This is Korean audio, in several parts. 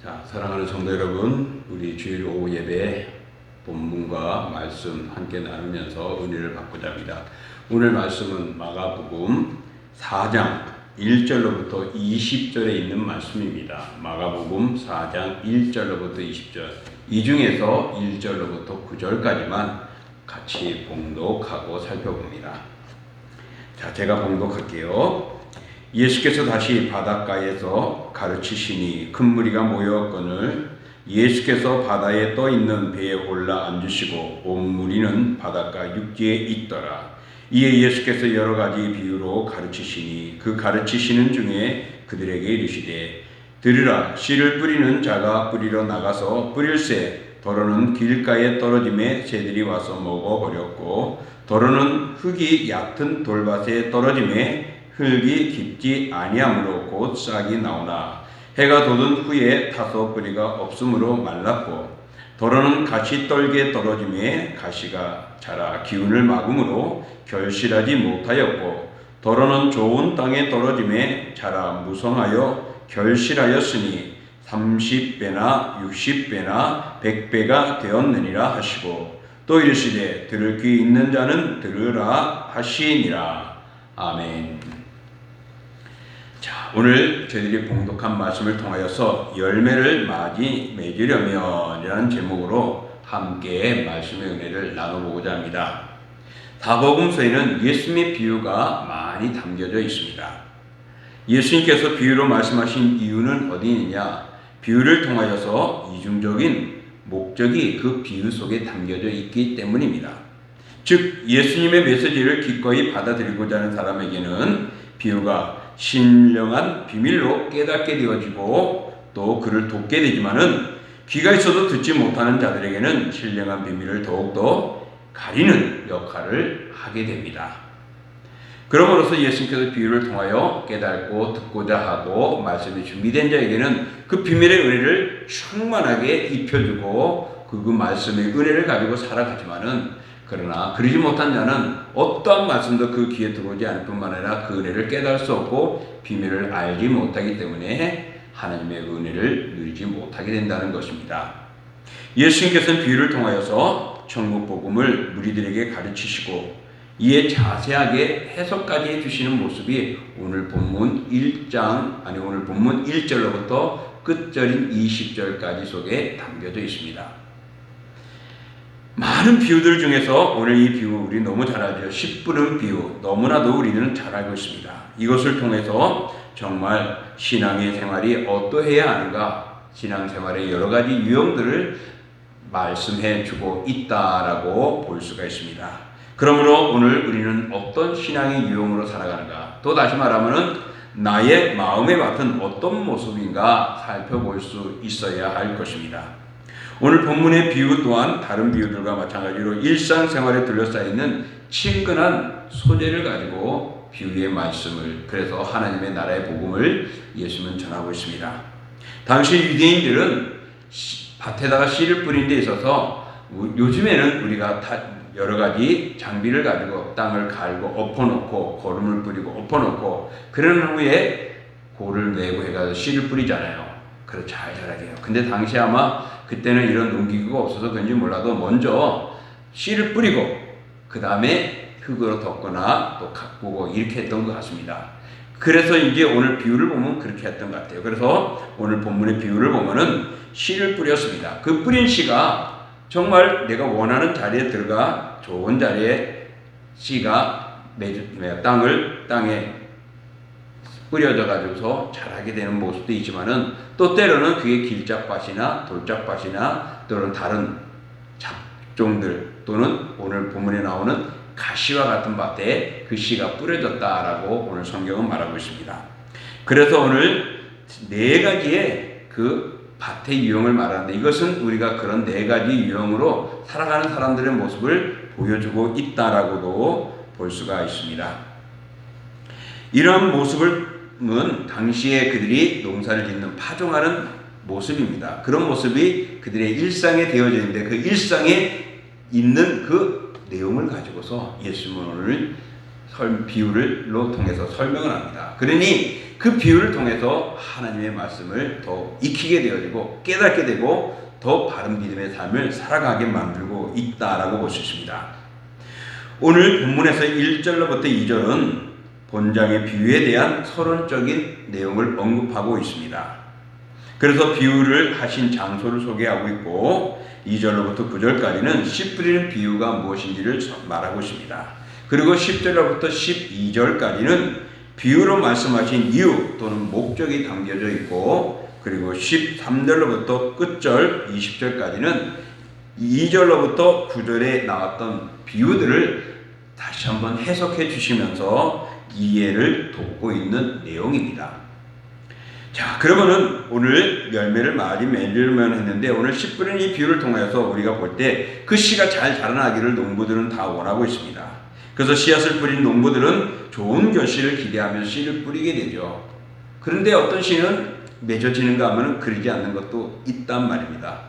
자, 사랑하는 성도 여러분, 우리 주일 오후 예배 본문과 말씀 함께 나누면서 은혜를 받고자 합니다. 오늘 말씀은 마가복음 4장 1절로부터 20절에 있는 말씀입니다. 마가복음 4장 1절로부터 20절, 이 중에서 1절로부터 9절까지만 같이 봉독하고 살펴봅니다. 자, 제가 봉독할게요. 예수께서 다시 바닷가에서 가르치시니 큰 무리가 모였거늘 예수께서 바다에 떠 있는 배에 올라 앉으시고 온 무리는 바닷가 육지에 있더라. 이에 예수께서 여러 가지 비유로 가르치시니 그 가르치시는 중에 그들에게 이르시되 들으라, 씨를 뿌리는 자가 뿌리러 나가서 뿌릴새 더러는 길가에 떨어짐에 새들이 와서 먹어버렸고 더러는 흙이 얕은 돌밭에 떨어짐에 흙이 깊지 아니하므로 곧 싹이 나오나 해가 돋은 후에 타서 뿌리가 없으므로 말랐고 더러는 가시 떨게 떨어짐에 가시가 자라 기운을 막음으로 결실하지 못하였고 더러는 좋은 땅에 떨어짐에 자라 무성하여 결실하였으니 30배나 60배나 100배가 되었느니라 하시고 또 이르시되 들을 귀 있는 자는 들으라 하시니라. 아멘. 자, 오늘 저희들이 봉독한 말씀을 통하여서 열매를 많이 맺으려면 이라는 제목으로 함께 말씀의 은혜를 나눠보고자 합니다. 사복음서에는 예수님의 비유가 많이 담겨져 있습니다. 예수님께서 비유로 말씀하신 이유는 어디 있느냐? 비유를 통하여서 이중적인 목적이 그 비유 속에 담겨져 있기 때문입니다. 즉 예수님의 메시지를 기꺼이 받아들이고자 하는 사람에게는 비유가 신령한 비밀로 깨닫게 되어지고 또 그를 돕게 되지만은 귀가 있어도 듣지 못하는 자들에게는 신령한 비밀을 더욱더 가리는 역할을 하게 됩니다. 그러므로서 예수님께서 비유를 통하여 깨닫고 듣고자 하고 말씀이 준비된 자에게는 그 비밀의 은혜를 충만하게 입혀주고 그 말씀의 은혜를 가지고 살아가지만은 그러나 그러지 못한 자는 어떠한 말씀도 그 귀에 들어오지 않을 뿐만 아니라 그 은혜를 깨달을 수 없고 비밀을 알지 못하기 때문에 하나님의 은혜를 누리지 못하게 된다는 것입니다. 예수님께서는 비유를 통하여서 천국 복음을 무리들에게 가르치시고 이에 자세하게 해석까지 해주시는 모습이 오늘 본문 1절로부터 끝절인 20절까지 속에 담겨져 있습니다. 많은 비유들 중에서 오늘 이 비유 우리 너무 잘 알죠. 씨 뿌는 비유 너무나도 우리는 잘 알고 있습니다. 이것을 통해서 정말 신앙의 생활이 어떠해야 하는가, 신앙생활의 여러 가지 유형들을 말씀해 주고 있다라고 볼 수가 있습니다. 그러므로 오늘 우리는 어떤 신앙의 유형으로 살아가는가, 또 다시 말하면 나의 마음에 맡은 어떤 모습인가 살펴볼 수 있어야 할 것입니다. 오늘 본문의 비유 또한 다른 비유들과 마찬가지로 일상생활에 둘러싸여있는 친근한 소재를 가지고 비유의 말씀을, 그래서 하나님의 나라의 복음을 예수님은 전하고 있습니다. 당시 유대인들은 밭에다가 씨를 뿌린 데 있어서 요즘에는 우리가 여러 가지 장비를 가지고 땅을 갈고 엎어놓고 거름을 뿌리고 엎어놓고 그런 후에 고를 내고 해가지고 씨를 뿌리잖아요. 그렇게 잘 자라게 해요. 근데 당시 아마 그때는 이런 농기구가 없어서 그런지 몰라도 먼저 씨를 뿌리고 그 다음에 흙으로 덮거나 또 가꾸고 이렇게 했던 것 같습니다. 그래서 이제 오늘 비유를 보면 그렇게 했던 것 같아요. 그래서 오늘 본문의 비유를 보면은 씨를 뿌렸습니다. 그 뿌린 씨가 정말 내가 원하는 자리에 들어가 좋은 자리에 씨가 땅에 뿌려져 가지고서 자라게 되는 모습도 있지만은 또 때로는 그게 길짝밭이나 돌짝밭이나 또는 다른 잡종들 또는 오늘 본문에 나오는 가시와 같은 밭에 그 씨가 뿌려졌다라고 오늘 성경은 말하고 있습니다. 그래서 오늘 네 가지의 그 밭의 유형을 말하는데 이것은 우리가 그런 네 가지 유형으로 살아가는 사람들의 모습을 보여주고 있다라고도 볼 수가 있습니다. 이러한 모습은 당시에 그들이 농사를 짓는 파종하는 모습입니다. 그런 모습이 그들의 일상에 되어져 있는데 그 일상에 있는 그 내용을 가지고서 예수님은 오늘 비유를로 통해서 설명을 합니다. 그러니 그 비유를 통해서 하나님의 말씀을 더 익히게 되어지고 깨닫게 되고 더 바른 믿음의 삶을 살아가게 만들고 있다라고 볼 수 있습니다. 오늘 본문에서 1절로부터 2절은 본장의 비유에 대한 서론적인 내용을 언급하고 있습니다. 그래서 비유를 하신 장소를 소개하고 있고 2절로부터 9절까지는 씨 뿌리는 비유가 무엇인지를 말하고 있습니다. 그리고 10절로부터 12절까지는 비유로 말씀하신 이유 또는 목적이 담겨져 있고 그리고 13절로부터 끝절 20절까지는 2절로부터 9절에 나왔던 비유들을 다시 한번 해석해 주시면서 이해를 돕고 있는 내용입니다. 자, 그러면은 오늘 열매를 많이 맺으려면 했는데 오늘 씨 뿌리는 이 비유를 통해서 우리가 볼 때 그 씨가 잘 자라나기를 농부들은 다 원하고 있습니다. 그래서 씨앗을 뿌린 농부들은 좋은 결실을 기대하며 씨를 뿌리게 되죠. 그런데 어떤 씨는 맺어지는가 하면 그러지 않는 것도 있단 말입니다.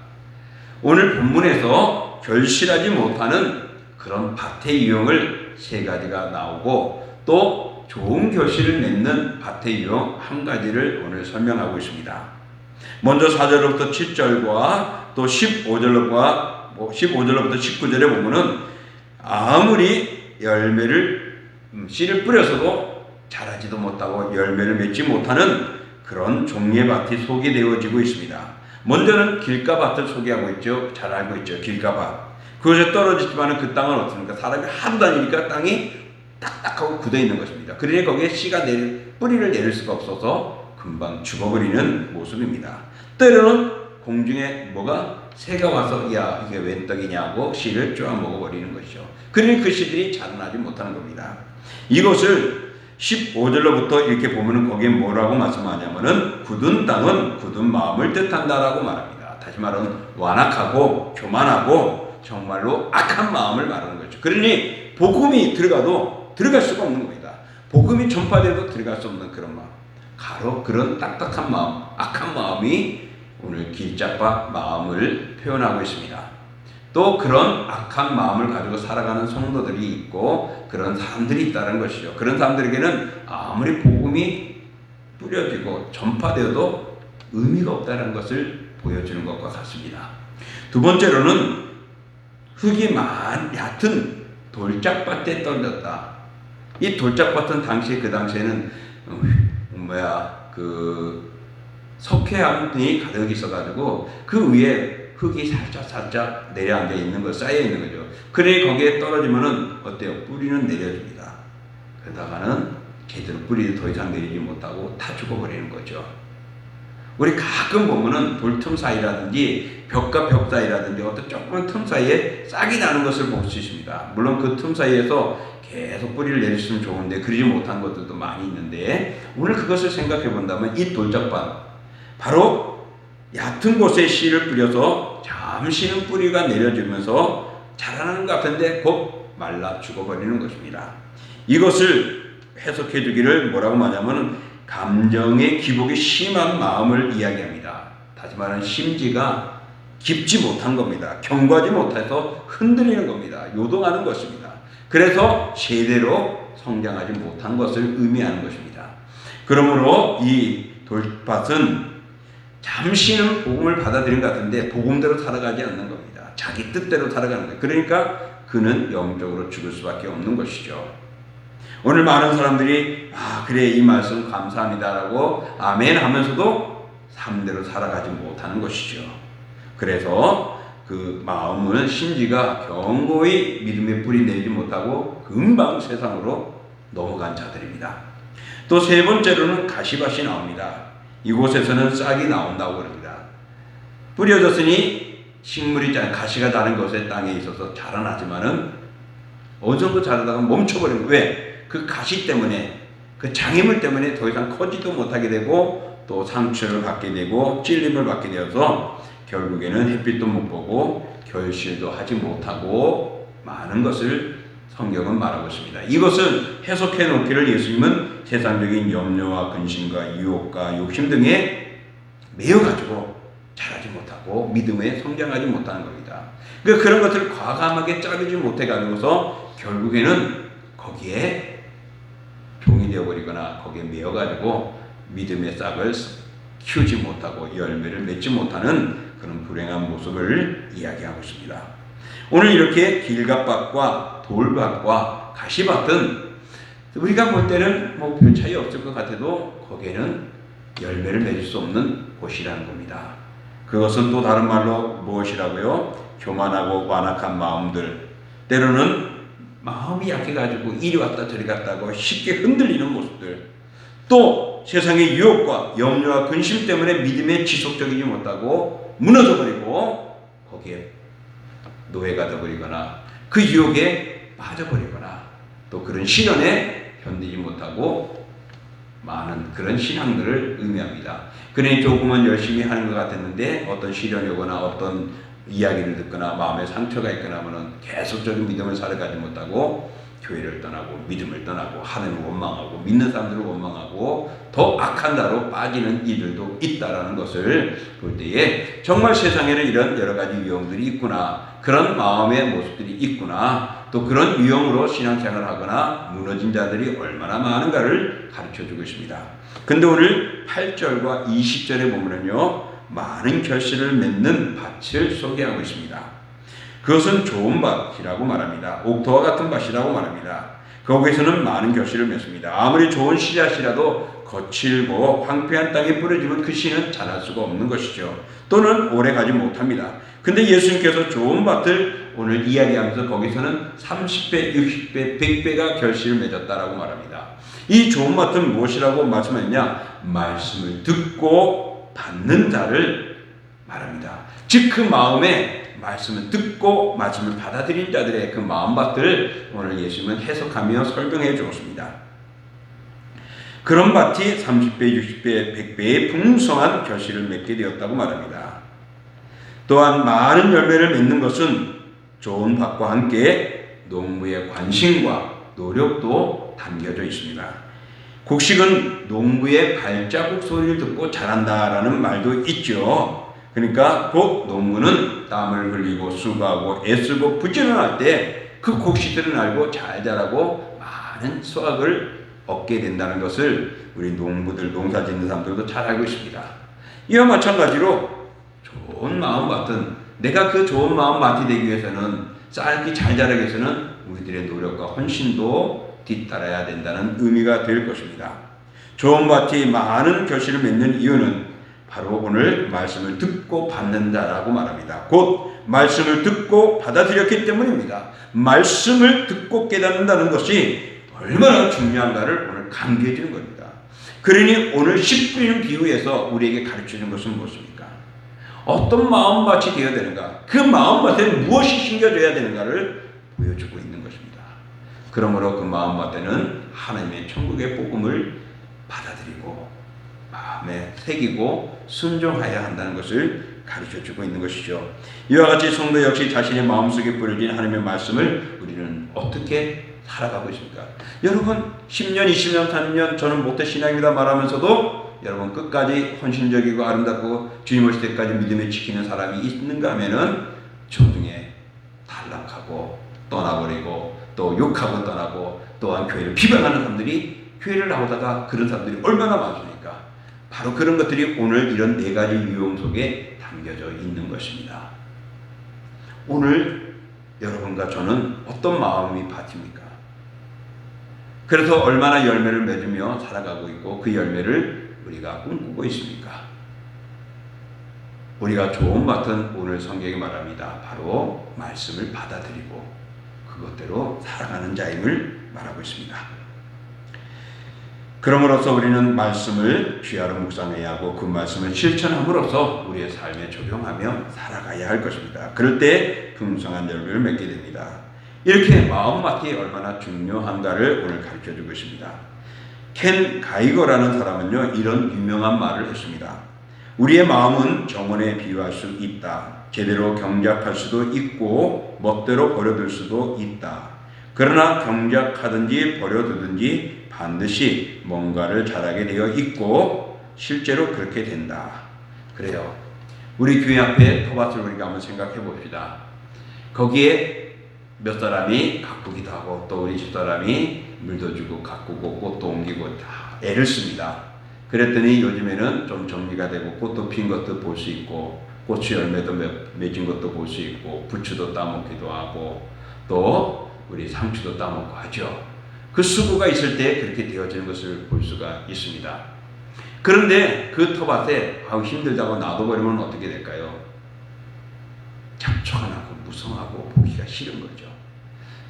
오늘 본문에서 결실하지 못하는 그런 밭의 유형을 세 가지가 나오고 또 좋은 결실을 맺는 밭의 유형 한 가지를 오늘 설명하고 있습니다. 먼저 4절부터 7절과 또 15절부터 19절에 보면은 아무리 씨를 뿌려서도 자라지도 못하고 열매를 맺지 못하는 그런 종류의 밭이 소개되어지고 있습니다. 먼저는 길가밭을 소개하고 있죠. 잘 알고 있죠. 길가밭. 그것에 떨어지지만 그 땅은 어떻습니까? 사람이 하도 다니니까 땅이 딱딱하고 굳어 있는 것입니다. 그러니 거기에 씨가 뿌리를 내릴 수가 없어서 금방 죽어버리는 모습입니다. 때로는 공중에 새가 와서 야 이게 웬 떡이냐고 씨를 쪼아 먹어버리는 것이죠. 그러니 그 씨들이 자라나지 못하는 겁니다. 이것을 15절로부터 이렇게 보면은 거기에 뭐라고 말씀하냐면은 굳은 땅은 굳은 마음을 뜻한다라고 말합니다. 다시 말하면 완악하고 교만하고 정말로 악한 마음을 말하는 거죠. 그러니 복음이 들어가도 들어갈 수가 없는 겁니다. 복음이 전파돼도 들어갈 수 없는 그런 마음. 그런 딱딱한 마음, 악한 마음이 오늘 길잡밭 마음을 표현하고 있습니다. 또 그런 악한 마음을 가지고 살아가는 성도들이 있고 그런 사람들이 있다는 것이죠. 그런 사람들에게는 아무리 복음이 뿌려지고 전파되어도 의미가 없다는 것을 보여주는 것과 같습니다. 두 번째로는 흙이 얕은 돌짝밭에 떨어졌다. 이 돌짝밭은 그 당시에는 석회암이 가득 있어가지고 그 위에 흙이 살짝 내려앉아 있는 거, 쌓여 있는 거죠. 그래 거기에 떨어지면은 어때요? 뿌리는 내려줍니다. 그러다가는 제대로 뿌리도 더 이상 내리지 못하고 다 죽어버리는 거죠. 우리 가끔 보면은 돌틈 사이라든지 벽과 벽 사이라든지 어떤 조그만 틈 사이에 싹이 나는 것을 볼 수 있습니다. 물론 그 틈 사이에서 계속 뿌리를 내렸으면 좋은데 그러지 못한 것들도 많이 있는데 오늘 그것을 생각해 본다면 이 돌짝밭 바로 얕은 곳에 씨를 뿌려서 잠시는 뿌리가 내려지면서 자라는 것 같은데 곧 말라 죽어버리는 것입니다. 이것을 해석해 주기를 뭐라고 말하냐면 감정의 기복이 심한 마음을 이야기합니다. 다시 말하면 심지가 깊지 못한 겁니다. 견고하지 못해서 흔들리는 겁니다. 요동하는 것입니다. 그래서 제대로 성장하지 못한 것을 의미하는 것입니다. 그러므로 이 돌밭은 잠시는 복음을 받아들인 것 같은데 복음대로 살아가지 않는 겁니다. 자기 뜻대로 살아가는 거예요. 그러니까 그는 영적으로 죽을 수밖에 없는 것이죠. 오늘 많은 사람들이 그래 이 말씀 감사합니다라고 아멘 하면서도 삶대로 살아가지 못하는 것이죠. 그래서 그 마음은 심지가 견고히 믿음의 뿌리 내지 못하고 금방 세상으로 넘어간 자들입니다. 또 세 번째로는 가시밭이 나옵니다. 이곳에서는 싹이 나온다고 그럽니다. 뿌려졌으니 식물이 가시가 다른 곳에 땅에 있어서 자라나지만은 어느 정도 자라다가 멈춰버리는 거예요. 왜? 그 가시 때문에 그 장애물 때문에 더 이상 커지도 못하게 되고 또 상처를 받게 되고 찔림을 받게 되어서 결국에는 햇빛도 못 보고 결실도 하지 못하고 많은 것을 성경은 말하고 있습니다. 이것을 해석해 놓기를 예수님은 세상적인 염려와 근심과 유혹과 욕심 등에 매여가지고 자라지 못하고 믿음에 성장하지 못하는 겁니다. 그런 것들을 과감하게 자르지 못해가지고서 결국에는 거기에 되어버리거나 거기에 매여가지고 믿음의 싹을 키우지 못하고 열매를 맺지 못하는 그런 불행한 모습을 이야기하고 있습니다. 오늘 이렇게 길갓밭과 돌밭과 가시밭은 우리가 볼 때는 뭐 별 차이 없을 것 같아도 거기에는 열매를 맺을 수 없는 곳이라는 겁니다. 그것은 또 다른 말로 무엇이라고요? 교만하고 완악한 마음들, 때로는 마음이 약해가지고 이리 왔다 저리 갔다고 쉽게 흔들리는 모습들, 또 세상의 유혹과 염려와 근심 때문에 믿음에 지속적이지 못하고 무너져버리고 거기에 노예가 되어버리거나 그 유혹에 빠져버리거나 또 그런 시련에 견디지 못하고 많은 그런 신앙들을 의미합니다. 그러니 조금은 열심히 하는 것 같았는데 어떤 시련이 오거나 어떤 이야기를 듣거나 마음에 상처가 있거나 하면 계속적인 믿음을 살아가지 못하고 교회를 떠나고 믿음을 떠나고 하나님을 원망하고 믿는 사람들을 원망하고 더 악한 자로 빠지는 이들도 있다라는 것을 볼 때에 정말 세상에는 이런 여러 가지 유형들이 있구나, 그런 마음의 모습들이 있구나, 또 그런 유형으로 신앙생활을 하거나 무너진 자들이 얼마나 많은가를 가르쳐주고 있습니다. 근데 오늘 8절과 20절에 보면요, 많은 결실을 맺는 밭을 소개하고 있습니다. 그것은 좋은 밭이라고 말합니다. 옥토와 같은 밭이라고 말합니다. 거기에서는 많은 결실을 맺습니다. 아무리 좋은 씨앗이라도 거칠고 황폐한 땅에 뿌려지면 그 씨는 자랄 수가 없는 것이죠. 또는 오래가지 못합니다. 근데 예수님께서 좋은 밭을 오늘 이야기하면서 거기서는 30배, 60배, 100배가 결실을 맺었다라고 말합니다. 이 좋은 밭은 무엇이라고 말씀하느냐? 말씀을 듣고 받는 자를 말합니다. 즉 그 마음에 말씀을 듣고 말씀을 받아들인 자들의 그 마음밭을 오늘 예수님은 해석하며 설명해 주었습니다. 그런 밭이 30배, 60배, 100배의 풍성한 결실을 맺게 되었다고 말합니다. 또한 많은 열매를 맺는 것은 좋은 밭과 함께 농부의 관심과 노력도 담겨져 있습니다. 곡식은 농부의 발자국 소리를 듣고 자란다라는 말도 있죠. 그러니까 곧 농부는 땀을 흘리고 수고하고 애쓰고 부지런할 때 그 곡식들은 알고 잘 자라고 많은 수확을 얻게 된다는 것을 우리 농부들, 농사 짓는 사람들도 잘 알고 있습니다. 이와 마찬가지로 좋은 마음밭은, 내가 그 좋은 마음밭이 되기 위해서는, 쌀기 잘 자라기 위해서는 우리들의 노력과 헌신도 뒤따라야 된다는 의미가 될 것입니다. 좋은 밭이 많은 결실을 맺는 이유는 바로 오늘 말씀을 듣고 받는 자라고 말합니다. 곧 말씀을 듣고 받아들였기 때문입니다. 말씀을 듣고 깨닫는다는 것이 얼마나 중요한가를 오늘 강조해 주는 겁니다. 그러니 오늘 씨 뿌리는 비유에서 우리에게 가르치는 것은 무엇입니까? 어떤 마음밭이 되어야 되는가, 그 마음밭에 무엇이 심겨져야 되는가를 보여주고 있는 것입니다. 그러므로 그 마음밭에는 하나님의 천국의 복음을 받아들이고 마음에 새기고 순종해야 한다는 것을 가르쳐주고 있는 것이죠. 이와 같이 성도 역시 자신의 마음속에 뿌려진 하나님의 말씀을 우리는 어떻게 살아가고 있습니까? 여러분 10년, 20년, 30년 저는 못된 신앙이다 말하면서도 여러분 끝까지 헌신적이고 아름답고 주님 오실 때까지 믿음에 지키는 사람이 있는가 하면은 조중에 탈락하고 떠나버리고 또 욕하고 떠나고 또한 교회를 비방하는 사람들이 교회를 나오다가 그런 사람들이 얼마나 많습니까? 바로 그런 것들이 오늘 이런 네 가지 유형 속에 담겨져 있는 것입니다. 오늘 여러분과 저는 어떤 마음이 밭입니까? 그래서 얼마나 열매를 맺으며 살아가고 있고 그 열매를 우리가 꿈꾸고 있습니까? 우리가 좋은 밭은 오늘 성경이 말합니다. 바로 말씀을 받아들이고 그것대로 살아가는 자임을 말하고 있습니다. 그럼으로써 우리는 말씀을 귀하로 묵상해야 하고 그 말씀을 실천함으로써 우리의 삶에 적용하며 살아가야 할 것입니다. 그럴 때 풍성한 열매를 맺게 됩니다. 이렇게 마음밭이 얼마나 중요한가를 오늘 가르쳐주고 있습니다. 켄 가이거라는 사람은요, 이런 유명한 말을 했습니다. 우리의 마음은 정원에 비유할 수 있다. 제대로 경작할 수도 있고 멋대로 버려둘 수도 있다. 그러나 경작하든지 버려두든지 반드시 뭔가를 자라게 되어 있고 실제로 그렇게 된다. 그래요. 우리 교회 앞에 토밭을 우리가 한번 생각해 봅시다. 거기에 몇 사람이 가꾸기도 하고 또 우리 집 사람이 물도 주고 가꾸고 꽃도 옮기고 다 애를 씁니다. 그랬더니 요즘에는 좀 정리가 되고 꽃도 핀 것도 볼 수 있고 고추 열매도 맺은 것도 볼 수 있고 부추도 따먹기도 하고 또 우리 상추도 따먹고 하죠. 그 수고가 있을 때 그렇게 되어지는 것을 볼 수가 있습니다. 그런데 그 텃밭에 힘들다고 놔둬버리면 어떻게 될까요? 잡초하고 무성하고 보기가 싫은 거죠.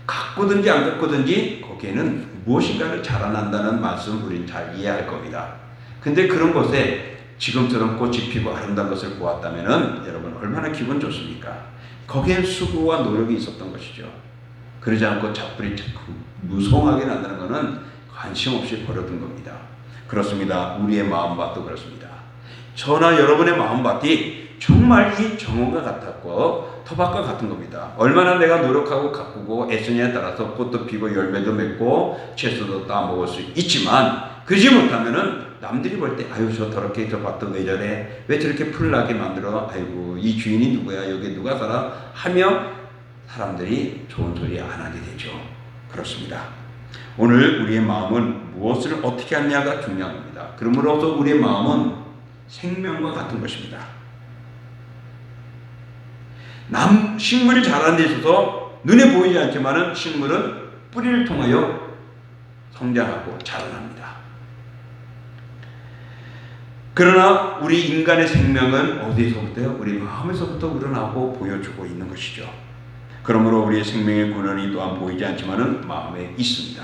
가꾸든지 안 가꾸든지 거기에는 무엇인가를 자라난다는 말씀 우리는 잘 이해할 겁니다. 근데 그런 곳에 지금처럼 꽃이 피고 아름다운 것을 보았다면 여러분 얼마나 기분 좋습니까? 거기엔 수고와 노력이 있었던 것이죠. 그러지 않고 잡풀이 무성하게 난다는 것은 관심 없이 버려둔 겁니다. 그렇습니다. 우리의 마음밭도 그렇습니다. 저나 여러분의 마음밭이 정말 이 정원과 같았고 토박과 같은 겁니다. 얼마나 내가 노력하고 가꾸고 애쓰냐에 따라서 꽃도 피고 열매도 맺고 채소도 따먹을 수 있지만 그러지 못하면은 남들이 볼 때 아유 저 더럽게 저 밭도 왜 저래 왜 저렇게 풀나게 만들어 아이고 이 주인이 누구야 여기 누가 살아 하며 사람들이 좋은 소리 안 하게 되죠. 그렇습니다. 오늘 우리의 마음은 무엇을 어떻게 하느냐가 중요합니다. 그러므로서 우리의 마음은 생명과 같은 것입니다. 식물이 자라는 데 있어서 눈에 보이지 않지만은 식물은 뿌리를 통하여 성장하고 자라납니다. 그러나 우리 인간의 생명은 어디서부터요? 우리 마음에서부터 우러나고 보여주고 있는 것이죠. 그러므로 우리의 생명의 근원이 또한 보이지 않지만은 마음에 있습니다.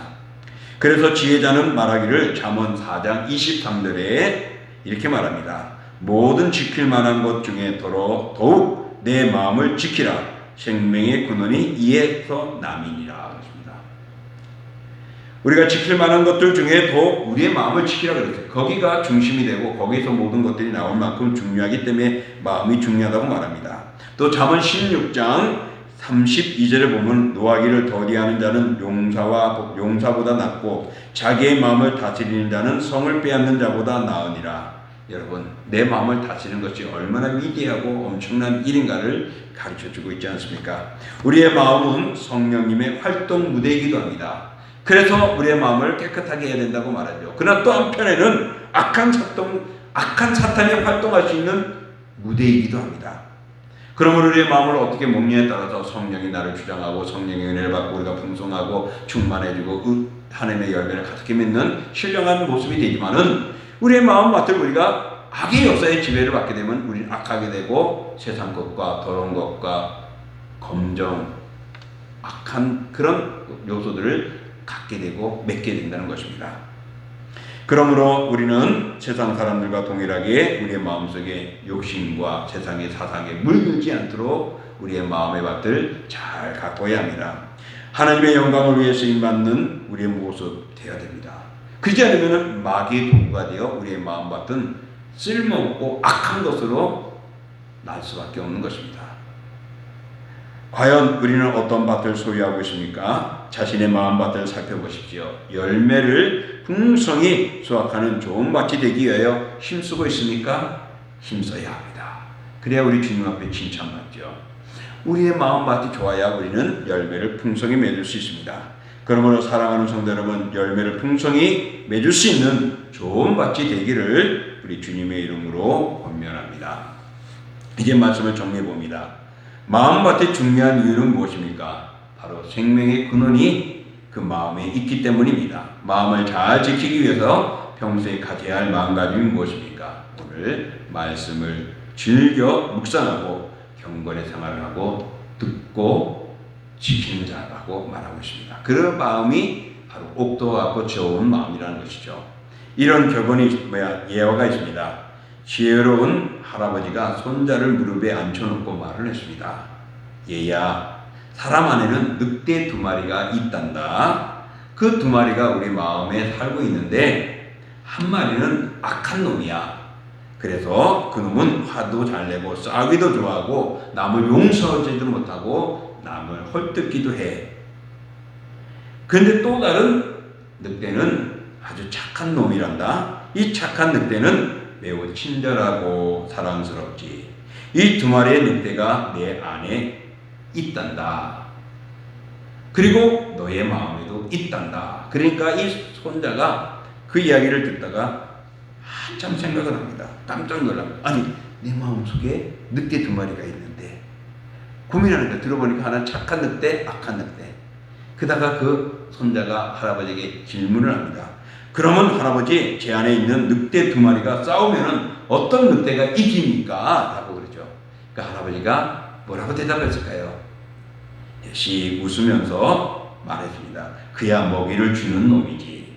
그래서 지혜자는 말하기를 잠언 4장 23절에 이렇게 말합니다. 모든 지킬 만한 것 중에 더욱 내 마음을 지키라. 생명의 근원이 이에서 남이니라. 우리가 지킬 만한 것들 중에 더 우리의 마음을 지키라 그랬어요. 거기가 중심이 되고 거기서 모든 것들이 나올 만큼 중요하기 때문에 마음이 중요하다고 말합니다. 또 잠언 16장 32절에 보면 노하기를 더디하는 자는 용사보다 낫고 자기의 마음을 다스리는 자는 성을 빼앗는 자보다 나으니라. 여러분 내 마음을 다스리는 것이 얼마나 위대하고 엄청난 일인가를 가르쳐주고 있지 않습니까? 우리의 마음은 성령님의 활동 무대이기도 합니다. 그래서 우리의 마음을 깨끗하게 해야 된다고 말하죠. 그러나 또 한편에는 악한 사탄이 활동할 수 있는 무대이기도 합니다. 그러므로 우리의 마음을 어떻게 먹느냐에 따라서 성령이 나를 주장하고 성령의 은혜를 받고 우리가 풍성하고 충만해지고 하나님의 열매를 가득히 맺는 신령한 모습이 되지만은 우리의 마음밭을 우리가 악의 역사의 지배를 받게 되면 우리는 악하게 되고 세상 것과 더러운 것과 검정 악한 그런 요소들을 갖게 되고 맺게 된다는 것입니다. 그러므로 우리는 세상 사람들과 동일하게 우리의 마음속에 욕심과 세상의 사상에 물들지 않도록 우리의 마음의 밭을 잘 가꿔야 합니다. 하나님의 영광을 위해 쓰임받는 우리의 모습 되어야 됩니다. 그렇지 않으면 마귀의 도구가 되어 우리의 마음밭은 쓸모없고 악한 것으로 날 수밖에 없는 것입니다. 과연 우리는 어떤 밭을 소유하고 있습니까? 자신의 마음밭을 살펴보십시오. 열매를 풍성히 수확하는 좋은 밭이 되기 위하여 힘쓰고 있습니까? 힘써야 합니다. 그래야 우리 주님 앞에 칭찬받죠. 우리의 마음밭이 좋아야 우리는 열매를 풍성히 맺을 수 있습니다. 그러므로 사랑하는 성도 여러분, 열매를 풍성히 맺을 수 있는 좋은 밭이 되기를 우리 주님의 이름으로 권면합니다. 이제 말씀을 정리해 봅니다. 마음밭의 중요한 이유는 무엇입니까? 바로 생명의 근원이 그 마음에 있기 때문입니다. 마음을 잘 지키기 위해서 평소에 가져야 할 마음가짐이 무엇입니까? 오늘 말씀을 즐겨 묵상하고 경건의 생활을 하고 듣고 지키는 자라고 말하고 있습니다. 그 마음이 바로 옥도하고 좋은 마음이라는 것이죠. 이런 격언이 예화가 있습니다. 지혜로운 할아버지가 손자를 무릎에 앉혀놓고 말을 했습니다. 얘야, 사람 안에는 늑대 2마리가 있단다. 그 2마리가 우리 마음에 살고 있는데 한 마리는 악한 놈이야. 그래서 그 놈은 화도 잘 내고 싸우기도 좋아하고 남을 용서하지도 못하고 남을 헐뜯기도 해. 그런데 또 다른 늑대는 아주 착한 놈이란다. 이 착한 늑대는 매우 친절하고 사랑스럽지. 이 2마리의 늑대가 내 안에 있단다. 그리고 너의 마음에도 있단다. 그러니까 이 손자가 그 이야기를 듣다가 한참 생각을 합니다. 깜짝 놀랍니다. 아니, 내 마음속에 늑대 2마리가 있는데 고민하는데 들어보니까 하나는 착한 늑대, 악한 늑대. 그다가 그 손자가 할아버지에게 질문을 합니다. 그러면 할아버지, 제 안에 있는 늑대 2마리가 싸우면은 어떤 늑대가 이깁니까? 라고 그러죠. 그러니까 할아버지가 뭐라고 대답했을까요? 씩 웃으면서 말했습니다. 그야 먹이를 주는 놈이지.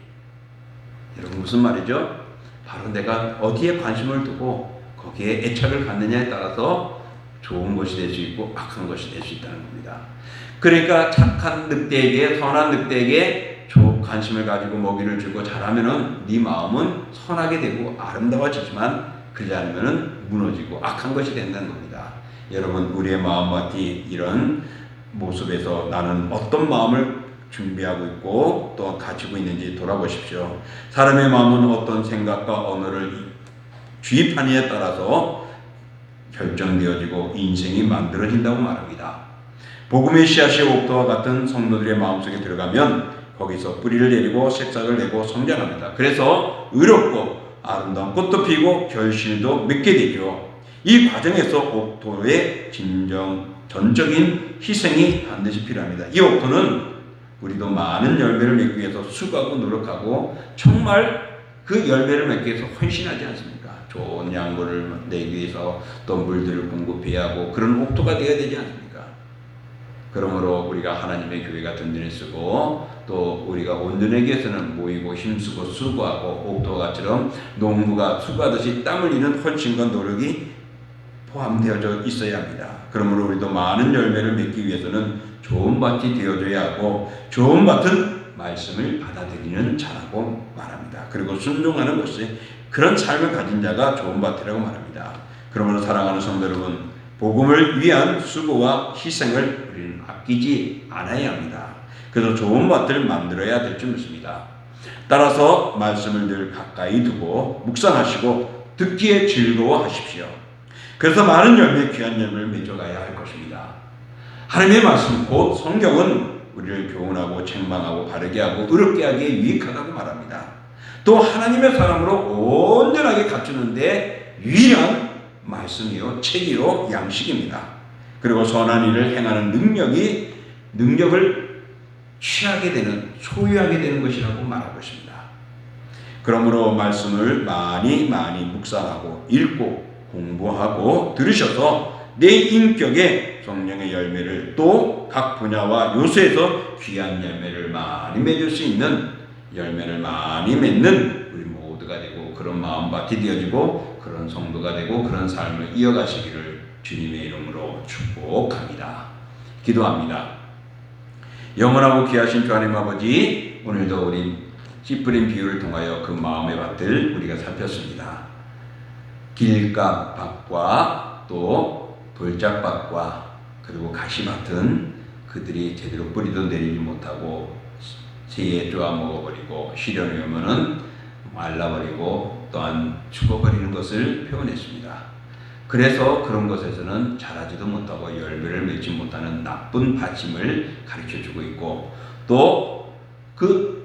여러분, 무슨 말이죠? 바로 내가 어디에 관심을 두고 거기에 애착을 갖느냐에 따라서 좋은 것이 될 수 있고 악한 것이 될 수 있다는 겁니다. 그러니까 착한 늑대에게, 선한 늑대에게 관심을 가지고 먹이를 주고 잘하면은 네 마음은 선하게 되고 아름다워지지만 그러지 않으면은 무너지고 악한 것이 된다는 겁니다. 여러분, 우리의 마음밭이 이런 모습에서 나는 어떤 마음을 준비하고 있고 또 가지고 있는지 돌아보십시오. 사람의 마음은 어떤 생각과 언어를 주입하느냐에 따라서 결정되어지고 인생이 만들어진다고 말합니다. 복음의 씨앗이 옥토와 같은 성도들의 마음속에 들어가면 거기서 뿌리를 내리고 새싹을 내고 성장합니다. 그래서 의롭고 아름다운 꽃도 피고 결실도 맺게 되죠. 이 과정에서 옥토의 전적인 희생이 반드시 필요합니다. 이 옥토는 우리도 많은 열매를 맺기 위해서 수고하고 노력하고 정말 그 열매를 맺기 위해서 헌신하지 않습니까? 좋은 양분을 내기 위해서 또 물들을 공급해야 하고 그런 옥토가 되어야 되지 않습니까? 그러므로 우리가 하나님의 교회가 든든히 쓰고 또 우리가 온전하게 위해서는 모이고 힘쓰고 수고하고 옥토가처럼 농부가 수고하듯이 땀 흘리는 헌신과 노력이 포함되어져 있어야 합니다. 그러므로 우리도 많은 열매를 맺기 위해서는 좋은 밭이 되어줘야 하고 좋은 밭은 말씀을 받아들이는 자라고 말합니다. 그리고 순종하는 것이 그런 삶을 가진 자가 좋은 밭이라고 말합니다. 그러므로 사랑하는 성도 여러분, 복음을 위한 수고와 희생을 우리는 아끼지 않아야 합니다. 그래서 좋은 밭을 만들어야 될 줄 믿습니다. 따라서 말씀을 늘 가까이 두고 묵상하시고 듣기에 즐거워하십시오. 그래서 많은 열매, 귀한 열매를 맺어가야 할 것입니다. 하나님의 말씀, 곧 성경은 우리를 교훈하고 책망하고 바르게 하고 의롭게 하기에 유익하다고 말합니다. 또 하나님의 사람으로 온전하게 갖추는데 유일한 말씀이요, 책이요, 양식입니다. 그리고 선한 일을 행하는 능력을 취하게 되는, 소유하게 되는 것이라고 말하고 있습니다. 그러므로 말씀을 많이 묵상하고 읽고 공부하고 들으셔서 내 인격에 성령의 열매를 또 각 분야와 요소에서 귀한 열매를 많이 맺을 수 있는 열매를 많이 맺는 우리 모두가 되고 그런 마음밭이 되어지고 그런 성도가 되고 그런 삶을 이어가시기를 주님의 이름으로 축복합니다. 기도합니다. 영원하고 귀하신 주 하나님 아버지, 오늘도 우리 씨 뿌린 비유를 통하여 그 마음의 밭을 우리가 살폈습니다. 길가밭과 또 돌짝밭과 그리고 가시밭은 그들이 제대로 뿌리도 내리지 못하고 새에 쪼아 먹어버리고 시련이 오면은 말라버리고 또한 죽어버리는 것을 표현했습니다. 그래서 그런 것에서는 자라지도 못하고 열매를 맺지 못하는 나쁜 밭임을 가르쳐주고 있고 또 그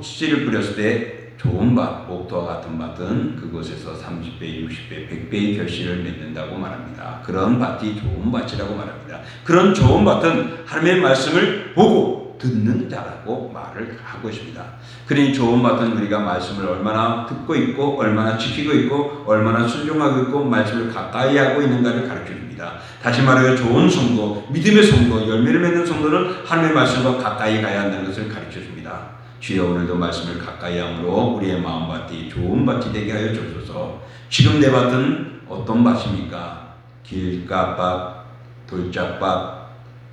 씨를 뿌렸을 때 좋은 밭, 옥토와 같은 밭은 그곳에서 30배, 60배, 100배의 결실을 맺는다고 말합니다. 그런 밭이 좋은 밭이라고 말합니다. 그런 좋은 밭은 하나님의 말씀을 보고 듣는 자라고 말을 하고 있습니다. 그러니 좋은 밭은 우리가 말씀을 얼마나 듣고 있고 얼마나 지키고 있고 얼마나 순종하고 있고 말씀을 가까이 하고 있는가를 가르쳐줍니다. 다시 말하여 좋은 성도, 믿음의 성도, 열매를 맺는 성도는 하나님의 말씀과 가까이 가야 한다는 것을 가르쳐줍니다. 주여, 오늘도 말씀을 가까이 함으로 우리의 마음밭이 좋은 밭이 되게 하여 주소서. 지금 내 밭은 어떤 밭입니까? 길가밭, 돌짝밭,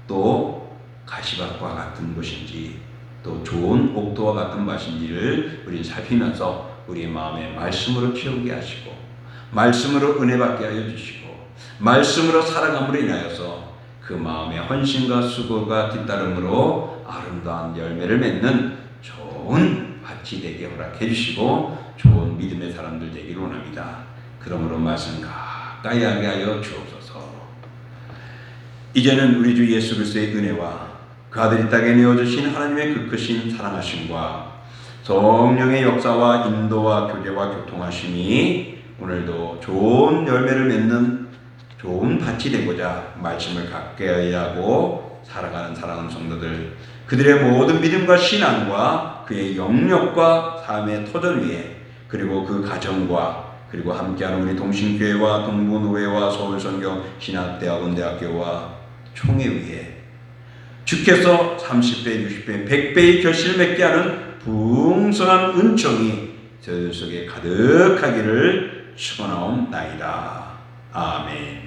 또 가시밭과 같은 것인지 또 좋은 옥토와 같은 밭인지를 우리 살피면서 우리의 마음에 말씀으로 키우게 하시고 말씀으로 은혜 받게 하여 주시고 말씀으로 살아감으로 인하여서 그 마음의 헌신과 수고가 뒤따름으로 아름다운 열매를 맺는 좋은 밭이 되게 허락해 주시고 좋은 믿음의 사람들 되기를 원합니다. 그러므로 말씀 가까이 하게 하여 주옵소서. 이제는 우리 주 예수 그리스도의 은혜와 그 아들 이 땅에 내어주신 하나님의 그 크신 사랑하심과 성령의 역사와 인도와 교제와 교통하심이 오늘도 좋은 열매를 맺는 좋은 밭이 되고자 말씀을 가까이 하고 살아가는 사랑하는 성도들, 그들의 모든 믿음과 신앙과 그의 영역과 삶의 터전 위에, 그리고 그 가정과, 그리고 함께하는 우리 동신교회와 동부노회와 서울선교 신학대학원 대학교와 총회 위에 주께서 30배, 60배, 100배의 결실을 맺게 하는 풍성한 은총이 저들 속에 가득하기를 축원하옵나이다. 아멘.